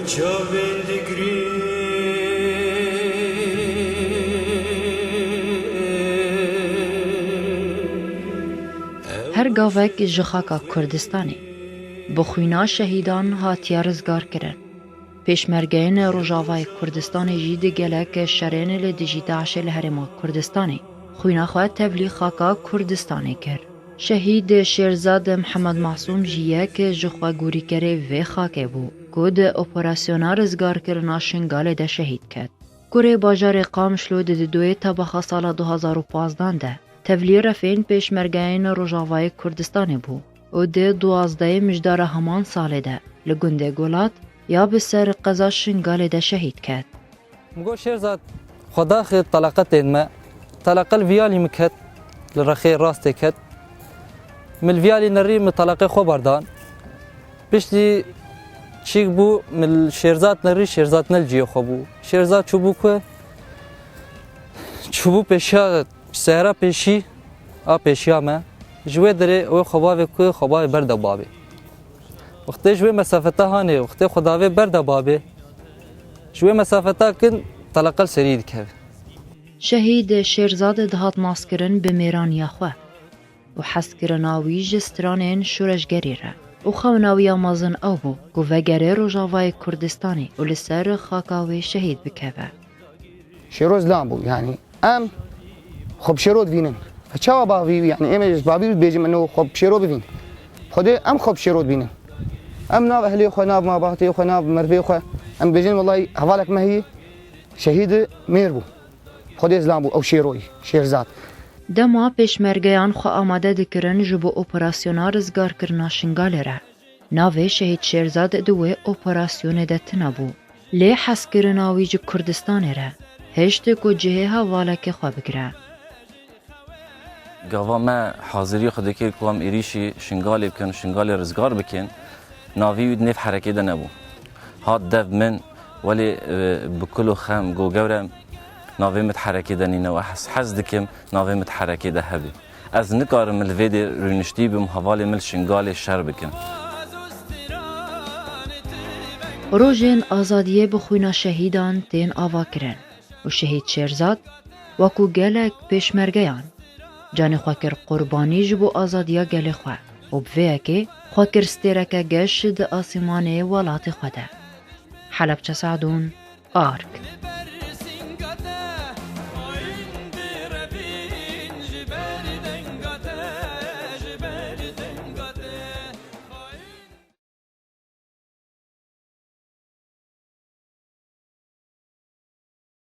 هر گاوک جخاکا کردستانی بخوینا شهیدان هاتیا رزگار کرن. پیشمرگین روژاوای کردستان جید گلک شرین لدیجی داعش لهرما کردستانی خوینا خواه تبلیغ خاکا کردستانی کر. شهید شیرزاد محمد معصوم جیه که جخوا گوری کره و خاکه بو گود اپراسیونا رزگار کرنا شنگال ده شهید کد. گوری باجار قام شلو ده دوی طبخه سال 2015 ده تبلیغ رفین پیشمرگین روژاوای کردستانی بو و ده 12 مجدار همان ساله ده لگنده گولاد یا به سر قضا شنگال ده شهید کد. مگو شیرزاد خدا خیر طلاقت ما طلاق الویالی مکت لرخی راست کت مل ویالی نری مطلقه خو بردان بشتی چیک بو مل شیرزاد نری شیرزاد نل جیو خو بو شیرزاد چوبو که چوبو پیشا سهره پیشی آ پیشیا ما جوی داره او خوابه که خوابه برده بابه وقتی جوی مسافته هانه وقتی خداوی برده بابه جوی مسافته کن طلاق سرید کرد. شهید شیرزاد دهات ماسکرن به میرانیا خواه و حسکرناوی جسترانین شورشگری را و خوناوی آمازن او بو گوهگره روژاوای کردستانی و لسر خاکاوی شهید بکوه. شیروز لام بو یعنی ام خب شیرود بینن فچاوا باوی یعنی ایمج باوی بیجی منو خب شیرو ببین خوده ام خب شیرود بینن ام ناب اهلی خو ناب ما باهتی خو ناب مرفی خو ام بیجن والله حوالک ما هي شهید میر بو خود اسلام بو او شیروی شیرزاد دما پیشمرگیان خو آماده دکرن جبو اپراسیونا رزگار کرنا شنگاله را ناوی شهید شیرزاد دوی اپراسیون ده تنبو لی حس کرناوی جو کردستان را هشت کو جهه حوالک خو بگره گاوا ما حاضری خود که کوام ایریشی شنگالی بکن شنگالی رزگار بکن ناوی نف حرکت ده نبو هاد دف من ولی بکلو خم گو گورم ناوی متحرکی دنینه و حس دکم ناوی متحرکی ده هبی از نکارم الویدی رونشتی بم حوالی مل شنگال شر بکن. روژین آزادیه بخوینا شهیدان تین آوا کرن و شهید شیرزاد وکو گلک پیشمرگیان جان خواکر قربانی جبو آزادیا گل خواه و بویه که خواکر ستیرکه گشت آسیمانه ولات خوده. حلب چه سعدون آرک